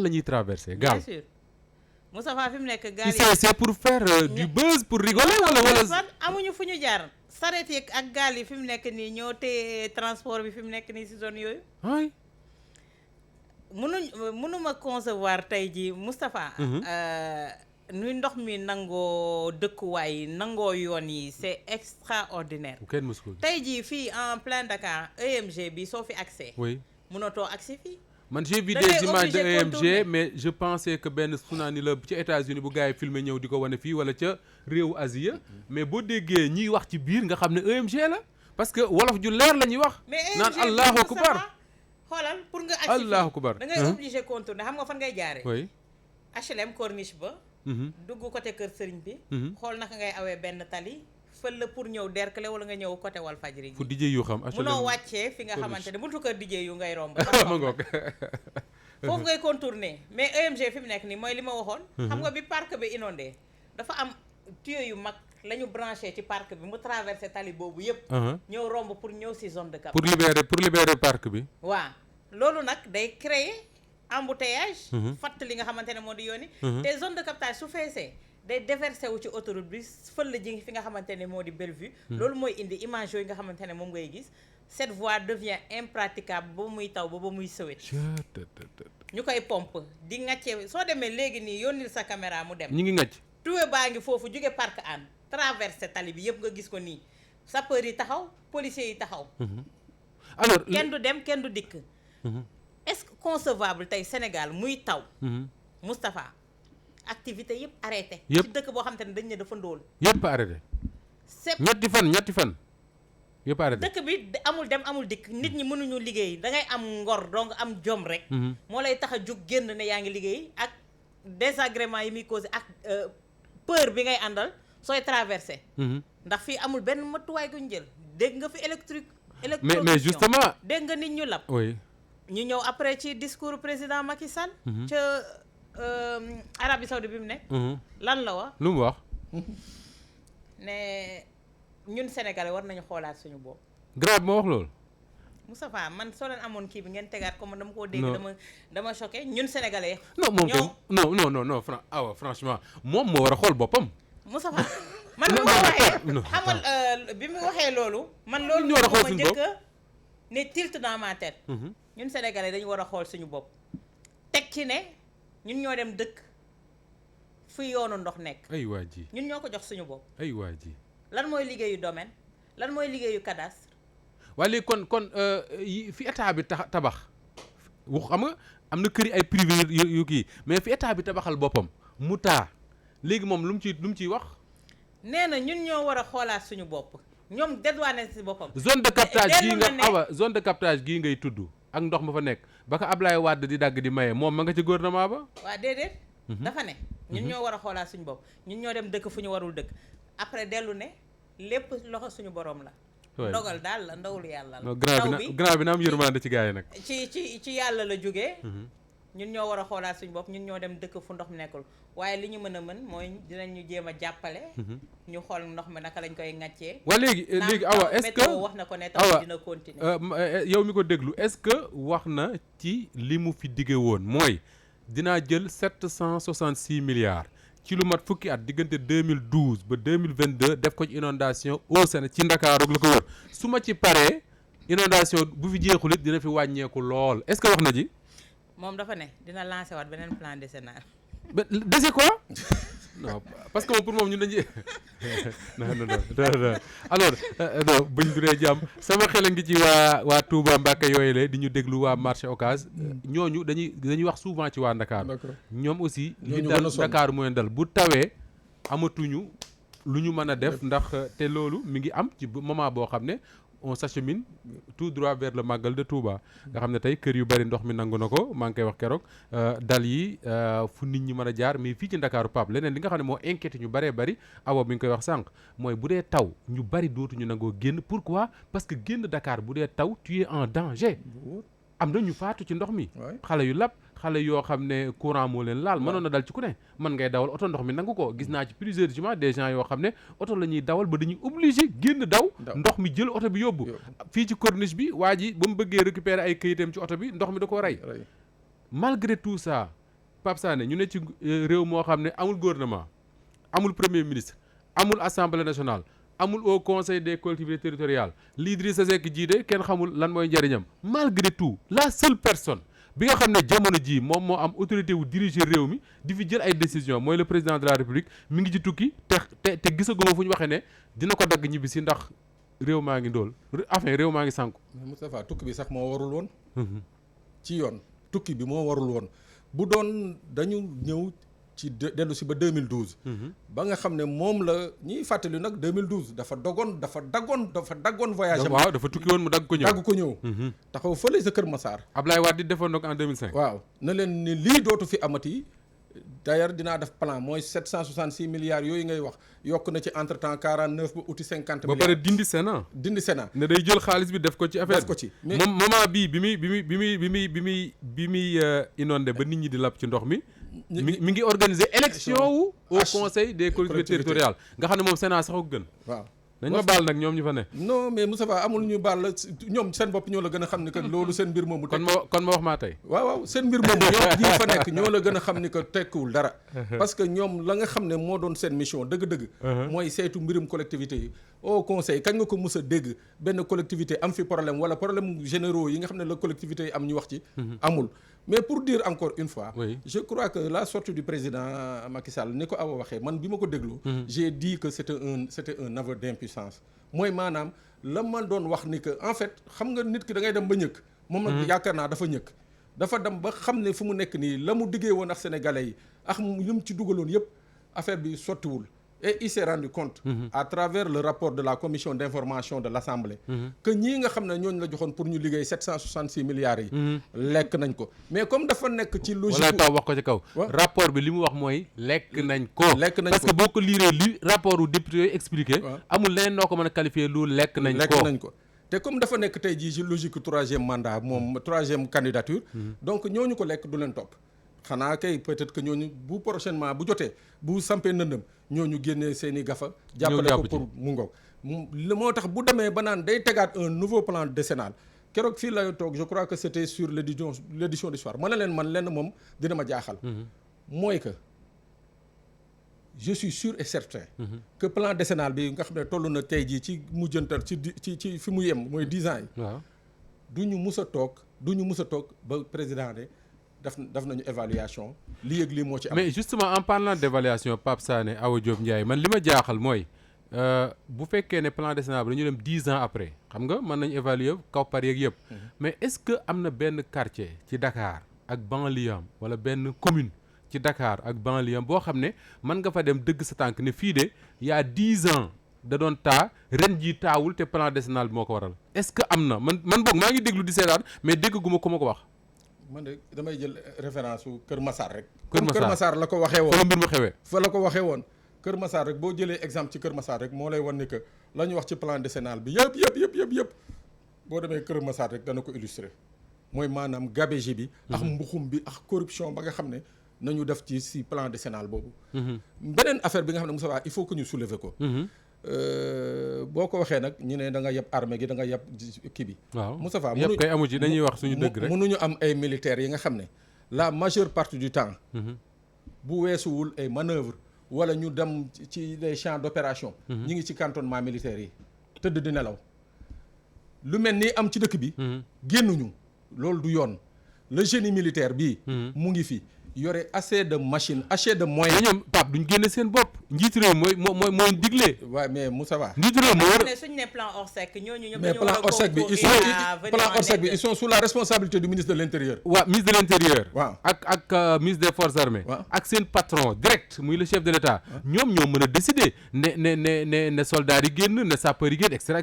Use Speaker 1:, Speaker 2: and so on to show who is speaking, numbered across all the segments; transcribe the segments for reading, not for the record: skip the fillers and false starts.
Speaker 1: la ñuy traverser gaal.
Speaker 2: bien sûr Moustapha fi mu nekk gaal yi
Speaker 1: c'est pour faire du buzz pour rigoler wala.
Speaker 2: amuñu fu ñu jaar sareet yi ak gaal yi fi mu nekk nii ñoo téye transport bi fi mu nekk nii si zone yooyu.
Speaker 1: ay
Speaker 2: mënuma concevoir tey ji Moustapha. nuy ndox mi nangoo dëkkuwaay yi nangoo yoon yi c'est extraordinaire.
Speaker 1: kenn mësu ko
Speaker 2: tey jii fii en plein Dakar EMG bi soo fi accès.
Speaker 1: oui
Speaker 2: mënatoo accès fii.
Speaker 1: man j'ai vu des images de EMG mais je pensais que benn tsunami la ci États-Unis bu gars yi filmé ñëw di ko wane fii wala ca réewu Asie mais boo déggee ñiy wax ci biir nga xam ne EMG la parce que wolof ju leer la ñuy wax. naan allahu akbar
Speaker 2: xoolal pour nga accès
Speaker 1: allahu akbar
Speaker 2: da ngay obligé contourner xam nga fan ngay jaaree.
Speaker 1: oui
Speaker 2: HLM Corniche ba. dugg côté Kër Sëriñ bi. xool naka ngay awee benn tali. fël la pour ñëw Derklé wala nga ñëw côté Walfadjri
Speaker 1: fu DJ yu xam
Speaker 2: munoo wàccee fi nga xamante ne buntu kër DJ yu ngay romb
Speaker 1: ma ngoog
Speaker 2: foofu ngay contourner mais EMG fi mu nekk nii mooy li ma waxoon xam nga bi parc bi inondé dafa am tuyau yu mag la ñu branché ci parc bi mu traversé tali boobu yëpp ñëw romb pour ñëw si zone de captage
Speaker 1: pour libérer parc bi
Speaker 2: waaw loolu nag day créer embouteillage fatt li nga xamante ne moo di yooni te zone de captage su feesee day déversé wu ci autoroute bi fël la ji fi nga xamante ne moo di Bellevue loolu mooy indi image yooyu nga xamante ne moom ngay gis cette voie devient impraticable ba muy taw ba muy sëwét ñu koy pompe di ŋàccee soo demee léegi nii yónnil sa caméra mu dem
Speaker 1: ñu ngi ŋàcc
Speaker 2: tuwe baa ngi foofu jóge parc Hann traversé tali bi yëpp nga gis ko nii sapeur yi taxaw policiers yi taxaw
Speaker 1: alors
Speaker 2: kenn du dem kenn du dikk est-ce que concevable tey Sénégal muy taw Moustapha activité yëpp arrêté ci dëkk boo xam te ne dañ ne dafa ndóol
Speaker 1: yëpp arrêté
Speaker 2: c'est
Speaker 1: ñetti fan yëpp arrêté
Speaker 2: dëkk bi amul dem amul dikk nit ñi mënuñu liggéey da ngay am ngor donc am jom rek moo lay tax a jóg génn ne yaa ngi liggéey ak désagrément yi muy causé ak peur bi ngay àndal sooy traversé ndax fii amul benn matuwaay guñ jël dégg nga fi électrocution
Speaker 1: mais justement
Speaker 2: dégg nga nit ñu lab
Speaker 1: oui
Speaker 2: ñu ñëw après ci discours président Macky Sall ca Arabie Saoudite bi mu nekk lan la wax
Speaker 1: lu mu wax
Speaker 2: ne ñun Sénégalais war nañu xoolaat suñu bopp
Speaker 1: grave moo wax loolu
Speaker 2: Moustapha man soo leen amoon kii bi ngeen tegaat ko man dama koo dégg dama choqué ñun Sénégalais
Speaker 1: non moom non franchement moom moo war a xool boppam
Speaker 2: Moustapha man bi ma waxee xamal bi mu waxee loolu man loolu moo ma njëkk ne tilt dans ma tête ñun Sénégalais dañu war a xool suñu bopp teg ci ne ñun ñoo dem dëkk fu yoonu ndox nekk
Speaker 1: ay waa ji
Speaker 2: ñun ñoo ko jox suñu bopp
Speaker 1: ay waa ji
Speaker 2: lan mooy liggéeyu domaine lan mooy liggéeyu cadastre
Speaker 1: waaye léegi kon fi état bi tabax xam nga am na kër yi ay privé yu kii mais fi état bi tabaxal boppam mu taa léegi moom lu mu ciy wax
Speaker 2: nee na ñun ñoo war a xoolaat suñu bopp ñoom dédouané si boppam
Speaker 1: zone de captage gii nga awa zone de captage gii ngay tudd ak ndox ma fa nekk ba ko Ablaye Wade di dagg di maye moom ma nga ci gouvernement ba
Speaker 2: waaw déedéet dafa ne ñun ñoo war a xoolaat suñu bopp ñun ñoo dem dëkk fu ñu warul dëkk après dellu ne lépp loxo suñu borom la ndogal daal la ndawul yàlla la
Speaker 1: grand bi na am yërmande ci gars yi nag
Speaker 2: ci yàlla la jógee ñun ñoo war a xoolaat suñu bopp ñun ñoo dem dëkk fu ndox nekkul waaye li ñu mën a mën mooy dinañu jéem a jàppale ñu xool ndox mi naka lañ koy ŋàccee
Speaker 1: waa léegi awa est-ce que
Speaker 2: wax na ko ne taw dina continuer
Speaker 1: yow mi ko déglu est-ce que wax na ci li mu fi dige woon mooy dinaa jël 766 milliards ci lu mat fukki at diggante 2012 ba 2022 def ko ci inondation au Sénégal ci Ndakaaru la ko wër su ma ci paree inondation bu fi jeexul it dina fi wàññeeku lool est-ce que wax na ji
Speaker 2: moom dafa ne dina lancer waat beneen plan décennal
Speaker 1: dese quoi non parce que moom pour moom ñun dañuy non alors buñ duree jàmm sama xel a ngi ci waa Touba Mbacké yooyu la di ñu déglu waa marché Ocass ñooñu dañuy wax souvent ci waa Ndakaaru ñoom aussi li dal Ndakaaru mooy dal bu tawee amatuñu lu ñu mën a def ndax te loolu mi ngi am ci moment boo xam ne on s'achemine tout droit vers le Magal de Touba nga xam ne tey kër yu bari ndox mi nangu na ko maa ngi koy wax keroog dal yi fu nit ñi mën a jaar mais fii ci Ndakaaru Pape leneen li nga xam ne moo inquiété ñu baree bari awa bi nga koy wax sànq mooy bu dee taw ñu bari dootuñu nangoo génn pourquoi parce que génn Dakar bu dee taw tu es en danger am na ñu faatu ci ndox mi xale yu lab xale yoo xam ne courant moo leen laal mënoon na dal ci ku ne mën ngay dawal oto ndox mi nangu ko gis naa ci plusieurs jument des gens yoo xam ne oto la ñuy dawal ba dañuy obligé génn daw ndox mi jël oto bi yóbbu fii ci corniche bi waa ji ba mu bëggee récupérer ay këyitam ci oto bi ndox mi da ko rey malgré tout ça Pape Sané ñu ne ci réew moo xam ne amul gouvernement amul premier ministre amul assemblée nationale amul au conseil des collectivités territoriales lii Idrissa Seck jiite kenn xamul lan mooy njëriñam malgré tout la seule personne bi nga xam ne jamono jii moom moo am autorité wu diriger réew mi di fi jël ay décision mooy le président de la république mi ngi ci tukki te gisaguma fu ñu waxee ne dina ko dagg ñibbi si ndax réew maa ngi ndóol enfin réew maa ngi sànku.
Speaker 3: mais Moustapha tukki bi sax moo warul woon. ci yoon tukki bi moo warul woon bu doon dañu ñëw ci dellu si ba 2012. ba nga xam ne moom la ñiy fàttali nag 2012 dafa daggoon voyage am.
Speaker 1: waaw dafa tukki woon mu dagg ko ñëw.
Speaker 3: taxaw fële sa Kër Massar.
Speaker 1: Ablaye Wade di defoon na ko en 2005.
Speaker 3: waaw na leen ni lii dootu fi amati d'ailleurs dinaa def plan mooy 766 milliards yooyu ngay wax yokk na ci entre temps 49 ba uti 50 milliards.
Speaker 1: ba pare dindi Sénat. ne day jël xaalis bi def ko ci affaire
Speaker 3: def ko ci
Speaker 1: mais moment bii bi muy inondé ba nit ñi di lab ci ndox mi. mi ngi organiser élection wu au conseil des collectivités territoriales nga xam ne moom Sénat sax ko gën.
Speaker 3: waaw
Speaker 1: dañ ma baal nag ñoom ñu fa ne.
Speaker 3: non mais Moustapha amul ñu baal la ñoom seen bopp ñoo la gën a xam ni que loolu seen mbir moomu. kon
Speaker 1: ma wax maa tey.
Speaker 3: waaw seen mbir moomu ñoom ñi fa nekk ñoo la gën a xam ni que tekkiwul dara. parce que ñoom la nga xam ne moo doon seen mission dëgg-dëgg. mooy saytu mbirum collectivité yi. au conseil kañ nga ko mus a dégg benn collectivité am fi problème wala problème généraux yi nga xam ne la collectivité yi am ñu wax ci. amul mais pour dire encore une fois.
Speaker 1: Oui.
Speaker 3: Je crois que la sortie du président Macky Sall ni ko Awa waxee man bi ma ko dégloo. j'ai dit que c'était un aveu d'impuissance. mooy maanaam la ma doon wax ni que en fait xam nga nit ki da ngay dem ba ñëkk. moom nag yaakaar naa dafa ñëkk. dafa dem ba xam ne fu mu nekk nii la mu diggee woon ak sénégalais yi ak li mu ci dugaloon yëpp affaire bi sottiwul. Et il s'est rendu compte à travers le rapport de la commission d'information de l'Assemblée que ñii nga xam ne ñooñu la joxoon pour ñu liggéey 766 milliards yi lekk nañ ko mais comme dafa nekk ci logique
Speaker 1: wala taw wax ko ci kaw rapport bi li mu wax mooy lekk nañ ko parce que boo ko liiree li rapport u député yooyu expliqué amul leneen noo ko mën a qualifier lu lekk nañ ko te comme dafa nekk tey jii ci logique troisième mandat moom troisième candidature donc ñooñu ko lekk du leen topp xanaa kay peut-être que ñooñu bu prochainement bu jotee bu sampee ndëndëm ñooñu génnee seen i gafa jàppale ko pour mu ngoog moo tax bu demee ba naan day tegaat un nouveau plan décennal keroog fii la toog je crois que c'était sur l'édition du soir ma ne leen man lenn moom dina ma jaaxal mooy que je suis sûr et certain que plan décennal bi nga xam ne toll na tey jii ci mujjantal ci fi mu yem mooy 10 ans yi du ñu mus a toog ba président de daf nañu évaluation lii ak lii moo ci am. mais justement en parlant d'évaluation Pape Sané Awa Diop Ndiaye man li ma jaaxal mooy bu fekkee ne plan décennal bi dañu dem 10 ans après xam nga mën nañu évaluer koppar yeeg yëpp. mais est-ce que am na benn quartier ci Dakar ak banlieue am wala benn commune ci Dakar ak banlieue am boo xam ne mën nga fa dem dëgg sa tànk ne fii de y a 10 ans da doon taa ren jii taawul te plan décennal bi moo ko waral est-ce que am na man boog maa ngi déglu di seetaan mais dégguma ko ma ko wax.
Speaker 3: man de damay jël référence su Kër Massar rek.
Speaker 1: Kër
Speaker 3: Massar la ko waxee woon.
Speaker 1: fa la mbir ma xewee.
Speaker 3: fa la ko waxee woon Kër Massar rek boo jëlee exemple ci Kër Massar rek moo lay wan ni que la ñu wax ci plan décennal bi yëpp boo demee Kër Massar rek dana ko illustrer mooy maanaam gabegie bi. ak mbuxum bi ak corruption ba nga xam ne nañu def ci plan décennal boobu. beneen affaire bi nga xam ne Moussa il faut que ñu soulever ko. boo ko waxee nag ñu ne da nga yeb armée gi da nga yeb kii bi.
Speaker 1: waaw
Speaker 3: Moustapha
Speaker 1: yëpp kay amu ci dañuy wax suñu dëgg rek.
Speaker 3: mënuñu am ay militaires yi nga xam ne la majeure partie du temps. bu weesuwul ay manœuvres wala ñu dem ci les champs d'opération. ñi ngi ci cantonnement militaire yi tëdd di nelaw. lu mel ni am ci dëkk bi. génnuñu loolu du yoon le génie militaire bii. mu ngi fi. yore assez de machines assez de moyens.
Speaker 1: ñoom Pape duñ génne seen bopp njiitu réew mooy digle.
Speaker 3: waaw mais Moussa Ba.
Speaker 1: njiitu réew moo
Speaker 2: ne suñu ne plan Orsec ñooñu ñëpp
Speaker 3: mais plan Orsec bi ils sont sous la responsabilité du ministre de l'intérieur.
Speaker 1: waaw ministre de l'intérieur.
Speaker 3: waaw
Speaker 1: ak ministre des forces armées. ak seen patron direct muy le chef de l'État. ñoom ñoo mën a décider ne soldats yi génn ne sapeurs yi génn et cetera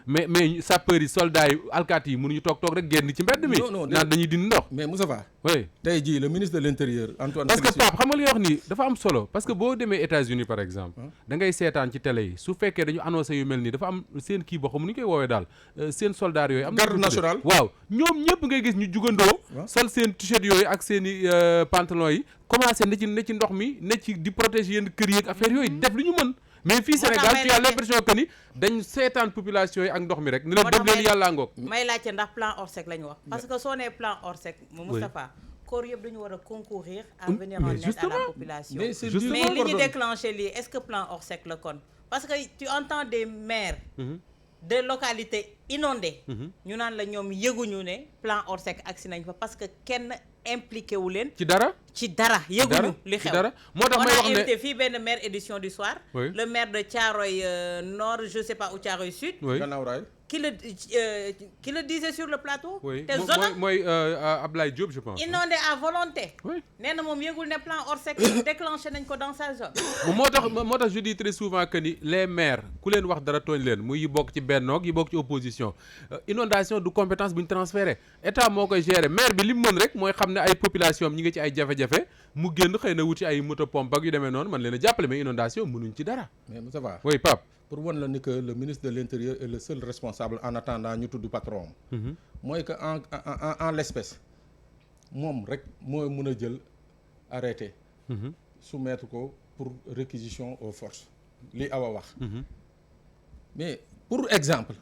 Speaker 1: mais sapeurs yi soldats yi alkaati yi mënuñu toog rek génn ci mbedd mi.
Speaker 3: non
Speaker 1: naan dañuy dindi ndox.
Speaker 3: mais Moussa Ba.
Speaker 1: oui
Speaker 3: tey jii le ministre de l'intérieur. Antoine
Speaker 1: parce que Pape xam nga li wax nii dafa am solo parce que boo demee États-Unis par exemple da ngay seetaan ci télé yi su fekkee dañu annoncé yu mel nii dafa am seen kii boo xam nu ñu koy woowee daal seen soldats yooyu am
Speaker 3: garde nationale
Speaker 1: waaw ñoom ñëpp ngay gis ñu jugandoo sol seen t-shirt yooyu ak seen i pantalon yi commencé ne ci ndox mi ne ci di protéger yenn kër yi ak affaire yooyu def lu ñu mën mais fii Sénégal tu as l'impression que ni dañ seetaan population yi ak ndox mi rek ne leen dem leen yàllaa ngoog
Speaker 2: may laajte ndax plan Orsec la ñu wax parce que soo nee plan Orsec Moustapha corps yëpp dañu war a concourir à venir en aide à la population.
Speaker 3: mais c'est
Speaker 1: Justement,
Speaker 2: mais li ñu
Speaker 3: pardon.
Speaker 2: déclenché lii est-ce que plan Orsec la kon parce que tu entends des maires de localités inondées ñu naan la ñoom yëguñu ne plan Orsec agsi nañ fa parce que kenn impliqué wu leen
Speaker 1: ci dara.
Speaker 2: ci dara yëguñu li
Speaker 1: ci
Speaker 2: xew.
Speaker 1: dara moo tax
Speaker 2: on
Speaker 1: may
Speaker 2: a
Speaker 1: wax ne
Speaker 2: invité fii benn maire édition du soir
Speaker 1: Oui.
Speaker 2: le maire de Thiaroye Nord je sais pas ou Thiaroye Sud
Speaker 1: oui
Speaker 3: gannaaw raay.
Speaker 2: qui le disait sur le plateau
Speaker 1: oui
Speaker 2: te zone
Speaker 1: mooy Ablaye Diop je pense.
Speaker 2: inondé à volonté
Speaker 1: oui.
Speaker 2: nee na moom yëgul ne plan Orsec déclenché nañ ko dans sa zone.
Speaker 1: moo tax je dis très souvent que ni les maires ku leen wax dara tooñ leen muy yi bokk ci bennoog yi bokk ci opposition inondation du compétence bu ñu transféré état moo koy gérer maire bi li mu mën rek mooy xam ne ay population am ñi ngi ci ay jafe-jafe mu génn xëy na wuti ay moto pompe ak yu demee noonu man leen a jàppale mais inondation mënuñ ci dara.
Speaker 3: mais Moussa Ba
Speaker 1: oui Pape.
Speaker 3: pour wan la ni que le ministre de l'Intérieur est le seul responsable en attendant ñu tudd patron am. mooy que en l'espèce moom rek moo mën a jël arrêté. soumettre ko pour réquisition aux forces li Awa wax. mais pour exemple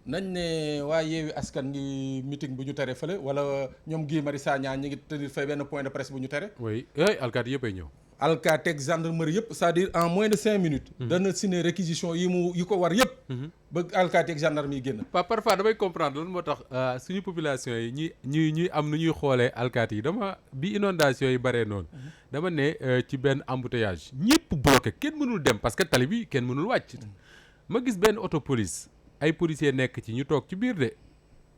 Speaker 3: nañ ne waa Yewwi Askan ngi meeting bu ñu tere fële wala ñoom Guy Marius Sagna ñi ngi tenir fay benn point de presse bu ñu tere.
Speaker 1: oui alkaati yëpp ay ñëw.
Speaker 3: alkaati ak gendarmerie yëpp c'est-à-dire en moins de 5 minutes. dana signer réquisition yi ko war yëpp. ba alkaati ak gendarme yi génn.
Speaker 1: parfois damay comprendre lan moo tax suñu population yi ñuy am nu ñuy xoolee alkaati yi bi inondation yi baree noonu. dama ne ci benn embouteillage ñëpp bloqué kenn mënul dem parce que tali bi kenn mënul wàcc. ma gis benn auto police ay policiers nekk ci ñu toog ci biir de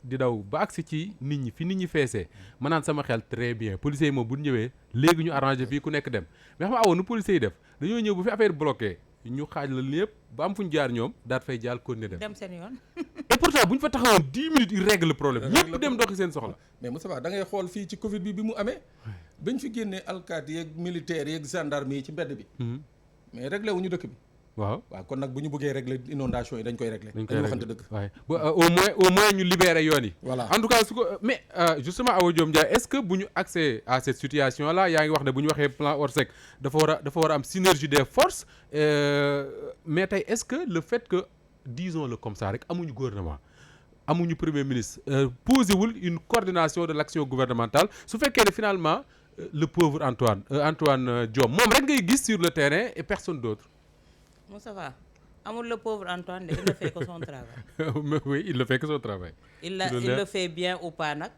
Speaker 1: di daw ba agsi ci nit ñi fi nit ñi feesee ma naan sama xel très bien policiers yi moom bu ñu ñëwee léegi ñu arrangé fii ku nekk dem mais xam nga awoon nu policiers yi def dañoo ñëw bu fi affaire bloqué ñu xaaj la lépp ba am fu ñu jaar ñoom daat fay jaal continuer dem.
Speaker 2: dem seen yoon.
Speaker 1: et pourtant bu ñu fa taxawoon 10 minutes ils règlent le problème ñëpp dem doxi seen soxla.
Speaker 3: mais Moussa Ba da ngay xool fii ci Covid bi mu amee. bañ fi génnee alkaati yeeg militaires yeeg gendarme yi ci mbedd bi. mais réglé wuñu dëkk bi. waaw kon nag bu ñu bëggee régler inondation yi dañ koy régler. dañu waxante dëgg.
Speaker 1: waaye au moins ñu libérer yoon yi.
Speaker 3: voilà
Speaker 1: en tout cas su ko mais justement Awa Diom Ndiaye est-ce que bu ñu accès à cette situation là yaa ngi wax ne bu ñu waxee plan Orsec dafa war a am synergie des forces mais tey est-ce que le fait que disons-le comme ça rek amuñu gouvernement amuñu premier ministre posé wul une coordination de l'action gouvernementale su fekkee ne finalement le pauvre Antoine Diome moom rek ngay gis sur le terrain et personne d'autre.
Speaker 2: Moussa Ba amul le pauvre Antoine de il ne fait que son travail.
Speaker 1: Oui, il ne fait que son travail.
Speaker 2: Il le fait bien ou pas nag.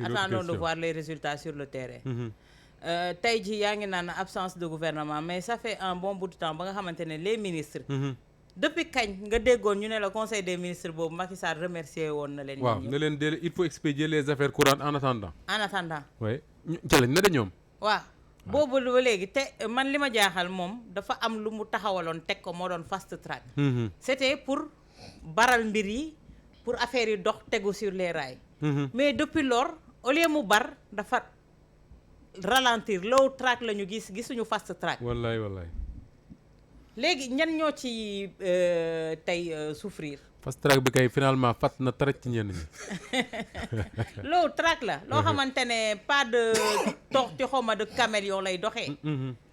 Speaker 2: Attendons de voir les résultats sur le terrain. Tey jii yaa ngi naan absence de gouvernement mais ça fait un bon bout de temps ba nga xamante ne les ministres. Depuis kañ nga déggoon ñu ne la conseil des ministres boobu Macky Sall remercié woon na leen.
Speaker 1: waaw ne leen il faut expédier les affaires courantes en attendant.
Speaker 2: En attendant.
Speaker 1: oui jëlañ na de ñoom.
Speaker 2: waaw. boobu ba léegi te man li ma jaaxal moom dafa am lu mu taxawaloon teg ko moo doon fast track. C'était pour baral mbir yi pour affaire yi dox tegu sur les rails. Mais depuis lors au lieu mu bar dafa ralentir low track la ñu gisuñu fast track.
Speaker 1: wallaay.
Speaker 2: léegi ñan ñoo ci tey souffrir.
Speaker 1: fast track bi kay finalement fat na trac ci ñenn ñi.
Speaker 2: low track la loo xamante ne pas de torti xawma de caméléon lay doxee.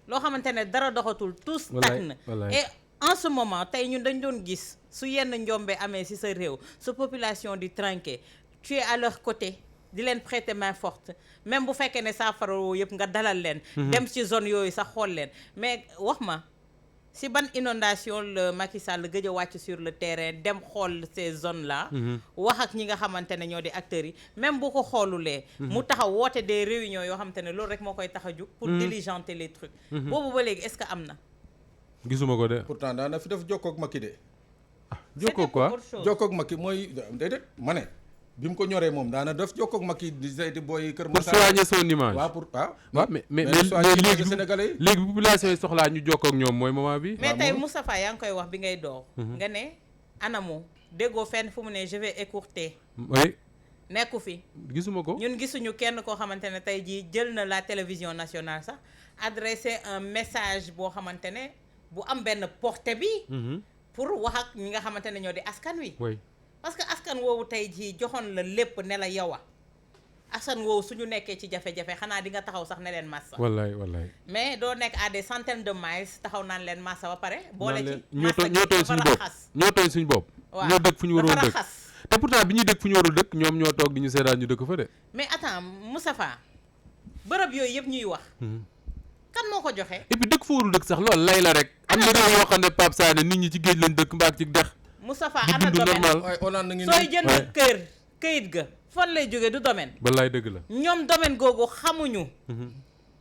Speaker 2: loo xamante ne dara doxatul tout stagne. Et en ce moment tey ñun dañ doon gis su yenn njombe amee ci sa réew sa population di trinquer tu es à leur côté di leen prêter main forte même bu fekkee ne saafara yëpp nga dalal leen. dem ci zone yooyu sax xool leen mais wax ma. si ban inondation le Macky Sall gëj a wàcc sur le terrain dem xool ces zones là. wax ak ñi nga xamante ne ñoo di acteurs yi même bu ko xoolulee. mu taxaw woote des réunions yoo xamante ne loolu rek moo koy tax a jug. pour diligenter les trucs. boobu ba léegi est-ce que am na.
Speaker 1: gisuma ko de.
Speaker 3: pourtant daana fi def jokkoo ak Macky de.
Speaker 1: jokkoo quoi
Speaker 3: jokkoo ak Macky mooy déedéet ma ne. bi mu ko ñoree moom daana def jokkoo ak Macky di seeti booy Kër Massar.
Speaker 1: pour soigner son image.
Speaker 3: waaw
Speaker 1: mais léegi population yi soxlaa ñu jokkoo ak ñoom mooy moment bi.
Speaker 2: mais tey Moustapha yaa ngi koy wax bi ngay door. nga ne anamu déggoo fenn fu mu ne je vais écourter.
Speaker 1: oui.
Speaker 2: nekku fi.
Speaker 1: gisuma ko.
Speaker 2: ñun gisuñu kenn koo xamante ne tey jii jël na la télévision nationale sax adressé un message boo xamante ne bu am benn portée bi. pour wax ak ñi nga xamante ne ñoo di askan wi.
Speaker 1: oui.
Speaker 2: parce que askan woowu tey jii joxoon la lépp ne la yow a askan woowu suñu nekkee ci jafe-jafe xanaa di nga taxaw sax ne leen massa.
Speaker 1: wallaay.
Speaker 2: mais doo nekk à des centaines de miles taxaw naan leen massa ba pare. boole ci
Speaker 1: ñoo tooñ suñu bopp ñoo tooñ suñu bopp.
Speaker 2: waaw
Speaker 1: ñoo dëkk fu ñu waroon dëkk
Speaker 2: raxas.
Speaker 1: te pourtant bi ñuy dëkk fu ñu warul dëkk ñoom ñoo toog di ñu seetaan ñu dëkk fa de.
Speaker 2: mais attends Moustapha bërëb yooyu yëpp ñuy wax kan moo ko joxe
Speaker 1: et puis dëkk fa warul dëkk sax loolu lay la rek am na réew yoo xam ne Pape Sané nit ñi ci géej lañ dëkk mbaak ci dex
Speaker 2: Moustapha
Speaker 1: di
Speaker 2: ana
Speaker 1: dund
Speaker 2: domaine
Speaker 1: normal
Speaker 3: waaye Hollande ngi
Speaker 2: sooy
Speaker 3: nii
Speaker 2: jënd këyit ga fan lay jóge du domaine
Speaker 1: wallaay dëgg la
Speaker 2: ñoom domaine googu xamuñu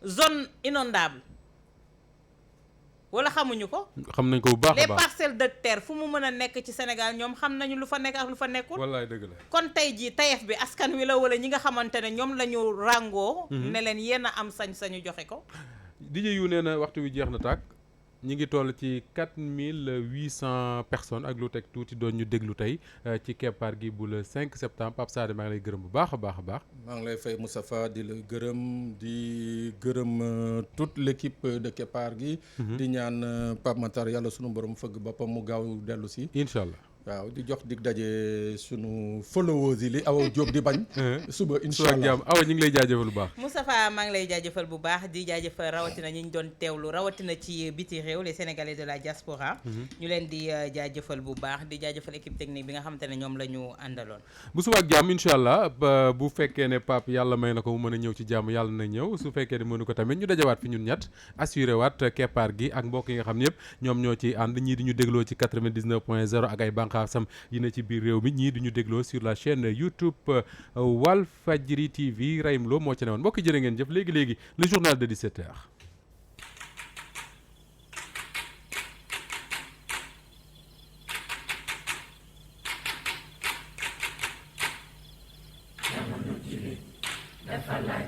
Speaker 2: zone inondable wala xamuñu ko
Speaker 1: xam nañ ko bu baax a
Speaker 2: les
Speaker 1: baax
Speaker 2: parcelles de terre fu mu mën a nekk ci Sénégal ñoom xam nañu lu fa nekk ak lu fa nekkul
Speaker 1: wallaay dëgg la
Speaker 2: kon tey jii tayef bi askan wi la wala ñi nga xamante ne ñoom la ñu ràngoo ne leen yéen a am sañ-sañu joxe ko
Speaker 1: DJ yu nee na waxtu wi jeex na tàkk ñi ngi toll ci 4800 personnes ak lu teg tuuti doon ñu déglu tey ci keppaar gi bu le 5 septembre Pape Sané maa ngi lay gërëm bu baax a baax a baax
Speaker 3: maa ngi lay fay Moustapha di la gërëm di gërëm toute l'équipe de keppaar gi di ñaan Pape Matar yàlla sunu borom fëgg boppam mu gaaw dellu si
Speaker 1: incha allah
Speaker 3: waaw di jox dig daje sunu followers yi li Awa Diop di bañ suba incha allah
Speaker 1: awa ñu ngi lay jaajëfal bu baax
Speaker 2: Moustapha maa ngi lay jaajëfal bu baax di jaajëfal rawatina ñi ñu doon teewlu rawatina ci biti réew les Sénégalais de la diaspora ñu leen di jaajëfal bu baax di jaajëfal équipe technique bi nga xamante ne ñoom la ñu àndaloon
Speaker 1: bu suba ak jàmm incha allah bu fekkee ne Pape yàlla may na ko mu mën a ñëw ci jàmm yàlla na ñëw su fekkee ne mënu ko tamit ñu dajawaat fi ñun ñett assuré waat keppaar gi ak mbokk yi nga xam ne yëpp ñoom ñoo ci ànd ñii di ñu dégloo ci 99.0 ak ay bànqaasam yi na ci biir réew mi ñii di ñu dégloo sur la chaîne YouTube Walfadjri TV Rahim Lo moo ci newoon mbokk jërë ngeen jëf léegi-léegi le journal de 17h.
Speaker 4: dafa laaj